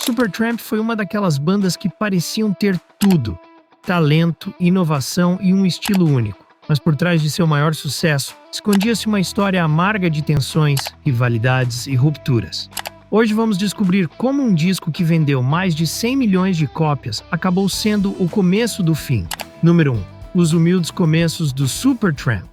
Supertramp foi uma daquelas bandas que pareciam ter tudo: talento, inovação e um estilo único. Mas por trás de seu maior sucesso, escondia-se uma história amarga de tensões, rivalidades e rupturas. Hoje vamos descobrir como um disco que vendeu mais de 100 milhões de cópias acabou sendo o começo do fim. Número 1. Os humildes começos do Supertramp.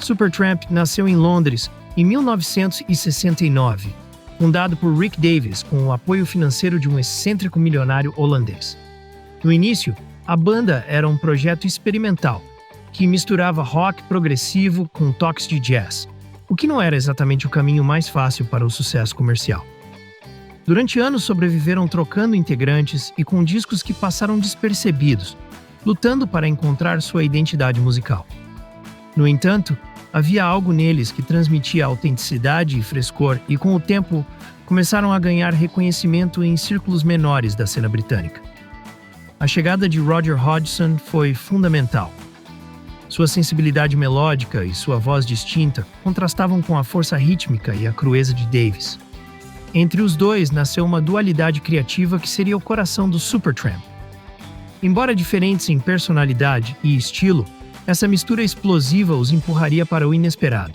Supertramp nasceu em Londres em 1969, fundado por Rick Davies com o apoio financeiro de um excêntrico milionário holandês. No início, a banda era um projeto experimental, que misturava rock progressivo com toques de jazz, o que não era exatamente o caminho mais fácil para o sucesso comercial. Durante anos sobreviveram trocando integrantes e com discos que passaram despercebidos, lutando para encontrar sua identidade musical. No entanto, havia algo neles que transmitia autenticidade e frescor e, com o tempo, começaram a ganhar reconhecimento em círculos menores da cena britânica. A chegada de Roger Hodgson foi fundamental. Sua sensibilidade melódica e sua voz distinta contrastavam com a força rítmica e a crueza de Davies. Entre os dois nasceu uma dualidade criativa que seria o coração do Supertramp. Embora diferentes em personalidade e estilo, essa mistura explosiva os empurraria para o inesperado.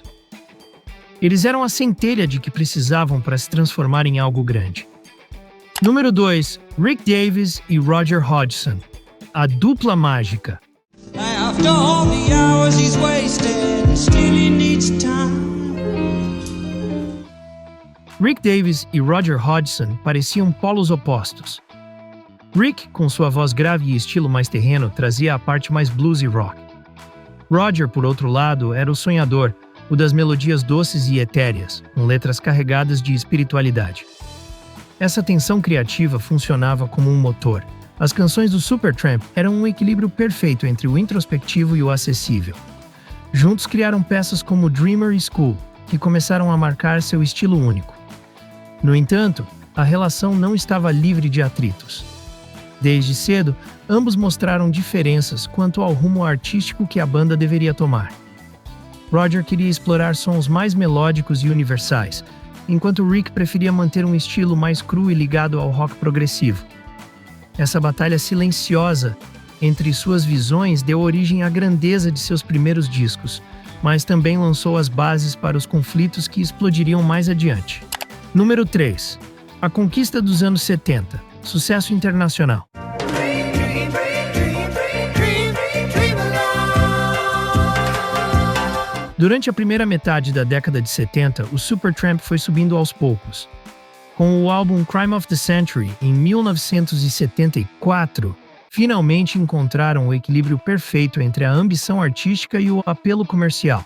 Eles eram a centelha de que precisavam para se transformar em algo grande. Número 2. Rick Davies e Roger Hodgson. A dupla mágica. After all the hours he's wasted, still he needs time. Rick Davies e Roger Hodgson pareciam polos opostos. Rick, com sua voz grave e estilo mais terreno, trazia a parte mais blues e rock. Roger, por outro lado, era o sonhador, o das melodias doces e etéreas, com letras carregadas de espiritualidade. Essa tensão criativa funcionava como um motor. As canções do Supertramp eram um equilíbrio perfeito entre o introspectivo e o acessível. Juntos criaram peças como Dreamer e School, que começaram a marcar seu estilo único. No entanto, a relação não estava livre de atritos. Desde cedo, ambos mostraram diferenças quanto ao rumo artístico que a banda deveria tomar. Roger queria explorar sons mais melódicos e universais, enquanto Rick preferia manter um estilo mais cru e ligado ao rock progressivo. Essa batalha silenciosa entre suas visões deu origem à grandeza de seus primeiros discos, mas também lançou as bases para os conflitos que explodiriam mais adiante. Número 3. A conquista dos anos 70. Sucesso internacional. Durante a primeira metade da década de 70, o Supertramp foi subindo aos poucos. Com o álbum Crime of the Century, em 1974, finalmente encontraram o equilíbrio perfeito entre a ambição artística e o apelo comercial.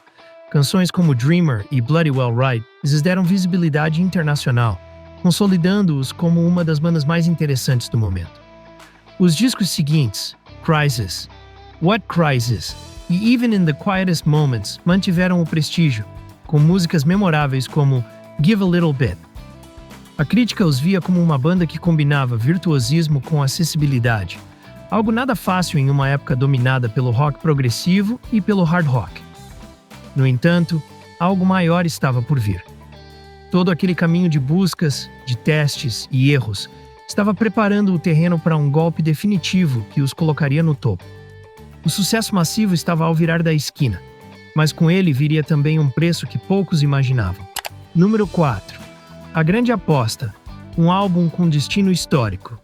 Canções como Dreamer e Bloody Well Right lhes deram visibilidade internacional, consolidando-os como uma das bandas mais interessantes do momento. Os discos seguintes, Crisis, What Crisis e Even in the Quietest Moments, mantiveram o prestígio, com músicas memoráveis como Give a Little Bit. A crítica os via como uma banda que combinava virtuosismo com acessibilidade, algo nada fácil em uma época dominada pelo rock progressivo e pelo hard rock. No entanto, algo maior estava por vir. Todo aquele caminho de buscas, de testes e erros estava preparando o terreno para um golpe definitivo que os colocaria no topo. O sucesso massivo estava ao virar da esquina, mas com ele viria também um preço que poucos imaginavam. Número 4. A Grande Aposta, um álbum com destino histórico.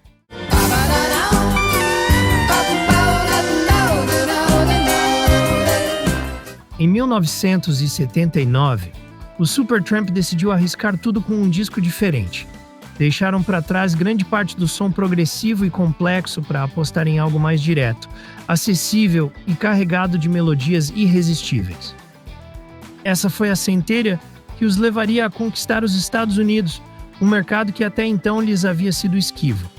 Em 1979, o Supertramp decidiu arriscar tudo com um disco diferente. Deixaram para trás grande parte do som progressivo e complexo para apostar em algo mais direto, acessível e carregado de melodias irresistíveis. Essa foi a centelha que os levaria a conquistar os Estados Unidos, um mercado que até então lhes havia sido esquivo.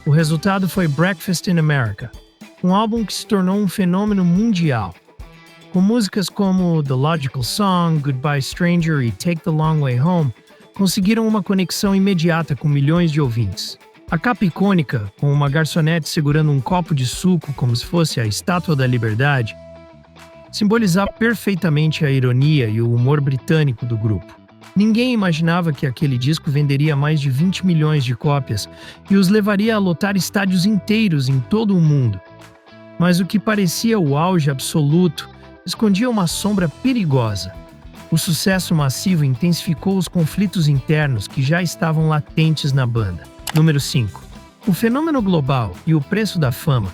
O resultado foi Breakfast in America, um álbum que se tornou um fenômeno mundial. Com músicas como The Logical Song, Goodbye Stranger e Take the Long Way Home, conseguiram uma conexão imediata com milhões de ouvintes. A capa icônica, com uma garçonete segurando um copo de suco como se fosse a Estátua da Liberdade, Simbolizava perfeitamente a ironia e o humor britânico do grupo. Ninguém imaginava que aquele disco venderia mais de 20 milhões de cópias e os levaria a lotar estádios inteiros em todo o mundo. Mas o que parecia o auge absoluto escondia uma sombra perigosa. O sucesso massivo intensificou os conflitos internos que já estavam latentes na banda. Número 5. O fenômeno global e o preço da fama.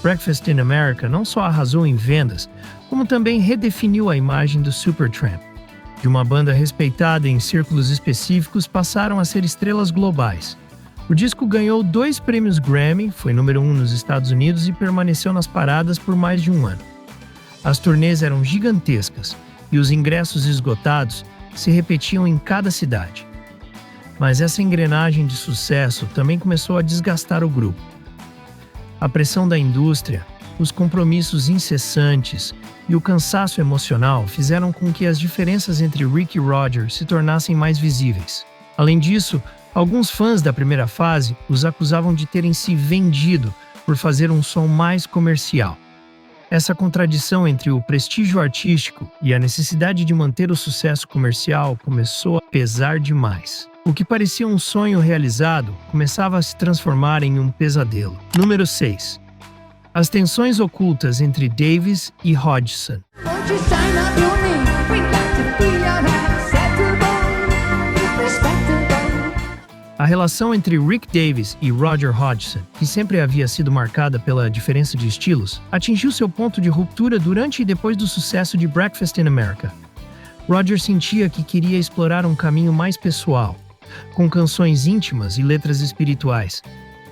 Breakfast in America não só arrasou em vendas, como também redefiniu a imagem do Supertramp. De uma banda respeitada em círculos específicos, passaram a ser estrelas globais. O disco ganhou 2 prêmios Grammy, foi número 1 nos Estados Unidos e permaneceu nas paradas por mais de um ano. As turnês eram gigantescas e os ingressos esgotados se repetiam em cada cidade. Mas essa engrenagem de sucesso também começou a desgastar o grupo. A pressão da indústria, os compromissos incessantes e o cansaço emocional fizeram com que as diferenças entre Rick e Roger se tornassem mais visíveis. Além disso, alguns fãs da primeira fase os acusavam de terem se vendido por fazer um som mais comercial. Essa contradição entre o prestígio artístico e a necessidade de manter o sucesso comercial começou a pesar demais. O que parecia um sonho realizado começava a se transformar em um pesadelo. Número 6. As tensões ocultas entre Davis e Hodgson. A relação entre Rick Davis e Roger Hodgson, que sempre havia sido marcada pela diferença de estilos, atingiu seu ponto de ruptura durante e depois do sucesso de Breakfast in America. Roger sentia que queria explorar um caminho mais pessoal, com canções íntimas e letras espirituais,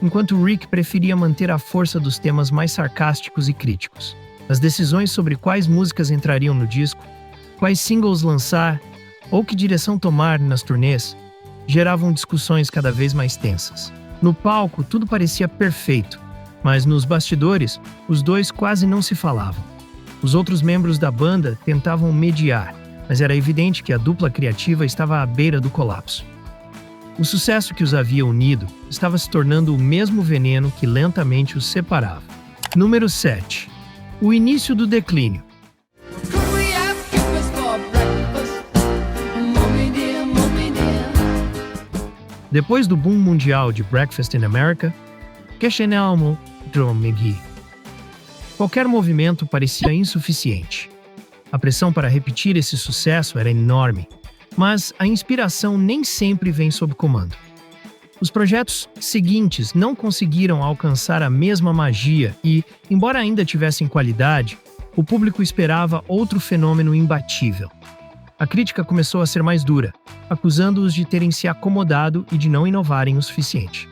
enquanto Rick preferia manter a força dos temas mais sarcásticos e críticos. As decisões sobre quais músicas entrariam no disco, quais singles lançar ou que direção tomar nas turnês geravam discussões cada vez mais tensas. No palco, tudo parecia perfeito, mas nos bastidores, os dois quase não se falavam. Os outros membros da banda tentavam mediar, mas era evidente que a dupla criativa estava à beira do colapso. O sucesso que os havia unido estava se tornando o mesmo veneno que lentamente os separava. Número 7. O início do declínio. Depois do boom mundial de Breakfast in America, questionamos McGee. Qualquer movimento parecia insuficiente. A pressão para repetir esse sucesso era enorme, mas a inspiração nem sempre vem sob comando. Os projetos seguintes não conseguiram alcançar a mesma magia e, embora ainda tivessem qualidade, o público esperava outro fenômeno imbatível. A crítica começou a ser mais dura, acusando-os de terem se acomodado e de não inovarem o suficiente.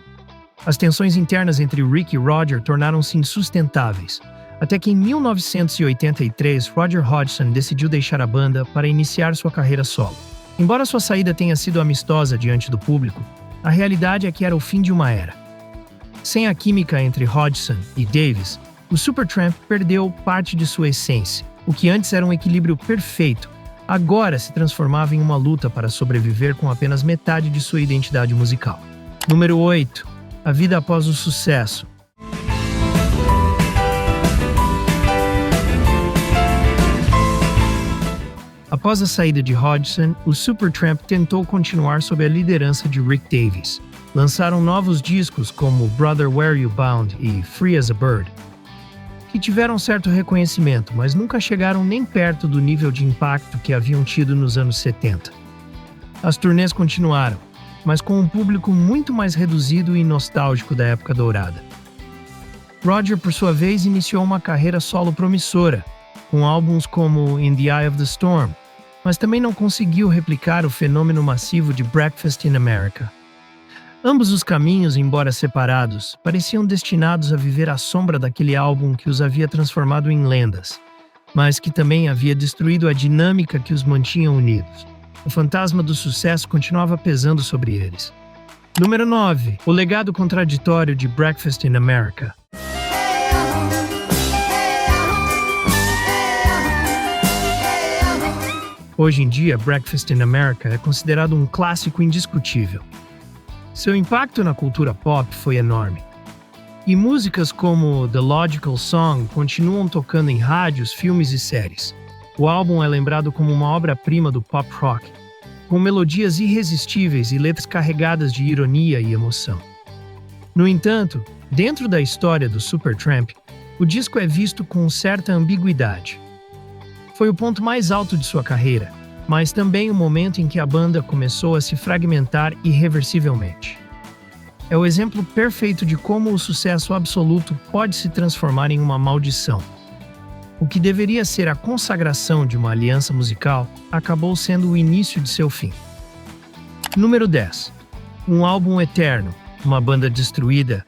As tensões internas entre Rick e Roger tornaram-se insustentáveis, até que em 1983 Roger Hodgson decidiu deixar a banda para iniciar sua carreira solo. Embora sua saída tenha sido amistosa diante do público, a realidade é que era o fim de uma era. Sem a química entre Hodgson e Davis, o Supertramp perdeu parte de sua essência. O que antes era um equilíbrio perfeito, agora se transformava em uma luta para sobreviver com apenas metade de sua identidade musical. Número 8. A vida após o sucesso. Após a saída de Hodgson, o Supertramp tentou continuar sob a liderança de Rick Davis. Lançaram novos discos como Brother Where You Bound e Free as a Bird, que tiveram certo reconhecimento, mas nunca chegaram nem perto do nível de impacto que haviam tido nos anos 70. As turnês continuaram, mas com um público muito mais reduzido e nostálgico da época dourada. Roger, por sua vez, iniciou uma carreira solo promissora, com álbuns como In the Eye of the Storm, mas também não conseguiu replicar o fenômeno massivo de Breakfast in America. Ambos os caminhos, embora separados, pareciam destinados a viver à sombra daquele álbum que os havia transformado em lendas, mas que também havia destruído a dinâmica que os mantinha unidos. O fantasma do sucesso continuava pesando sobre eles. Número 9. O legado contraditório de Breakfast in America. Hoje em dia, Breakfast in America é considerado um clássico indiscutível. Seu impacto na cultura pop foi enorme. E músicas como The Logical Song continuam tocando em rádios, filmes e séries. O álbum é lembrado como uma obra-prima do pop rock, com melodias irresistíveis e letras carregadas de ironia e emoção. No entanto, dentro da história do Supertramp, o disco é visto com certa ambiguidade. Foi o ponto mais alto de sua carreira, mas também o momento em que a banda começou a se fragmentar irreversivelmente. É o exemplo perfeito de como o sucesso absoluto pode se transformar em uma maldição. O que deveria ser a consagração de uma aliança musical acabou sendo o início de seu fim. Número 10. Um álbum eterno, uma banda destruída.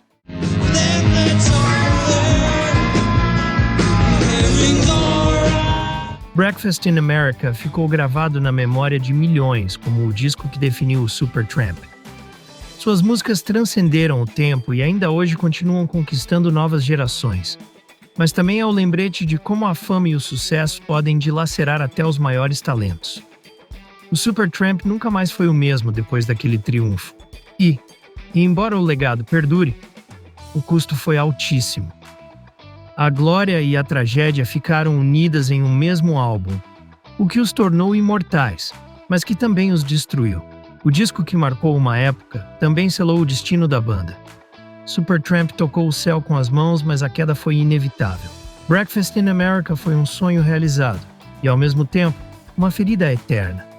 Breakfast in America ficou gravado na memória de milhões como o disco que definiu o Supertramp. Suas músicas transcenderam o tempo e ainda hoje continuam conquistando novas gerações. Mas também é o lembrete de como a fama e o sucesso podem dilacerar até os maiores talentos. O Supertramp nunca mais foi o mesmo depois daquele triunfo. E embora o legado perdure, o custo foi altíssimo. A glória e a tragédia ficaram unidas em um mesmo álbum, o que os tornou imortais, mas que também os destruiu. O disco que marcou uma época também selou o destino da banda. Supertramp tocou o céu com as mãos, mas a queda foi inevitável. Breakfast in America foi um sonho realizado e, ao mesmo tempo, uma ferida eterna.